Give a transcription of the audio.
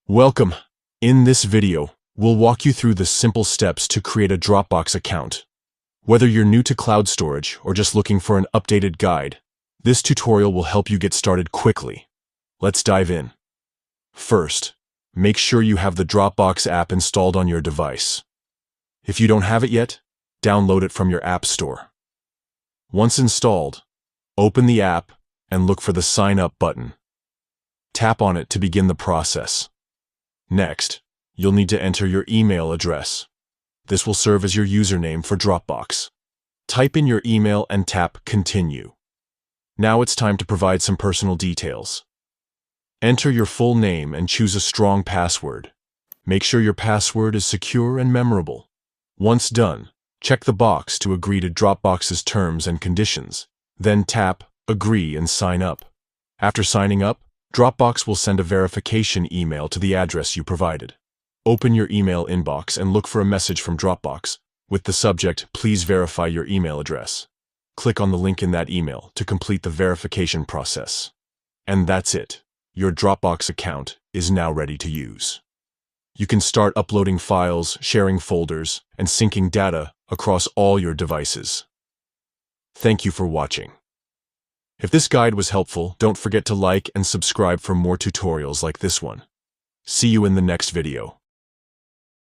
Welcome. In this video, we'll walk you through the simple steps to create a Dropbox account. Whether you're new to cloud storage or just looking for an updated guide, this tutorial will help you get started quickly. Let's dive in. First, make sure you have the Dropbox app installed on your device. If you don't have it yet, download it from your app store. Once installed, open the app and look for the Sign Up button. Tap on it to begin the process. Next, you'll need to enter your email address. This will serve as your username for Dropbox. Type in your email and tap Continue. Now it's time to provide some personal details. Enter your full name and choose a strong password. Make sure your password is secure and memorable. Once done, check the box to agree to Dropbox's terms and conditions. Then tap Agree and sign up. After signing up, Dropbox will send a verification email to the address you provided. Open your email inbox and look for a message from Dropbox with the subject, "Please verify your email address." Click on the link in that email to complete the verification process. And that's it. Your Dropbox account is now ready to use. You can start uploading files, sharing folders, and syncing data across all your devices. Thank you for watching. If this guide was helpful, don't forget to like and subscribe for more tutorials like this one. See you in the next video.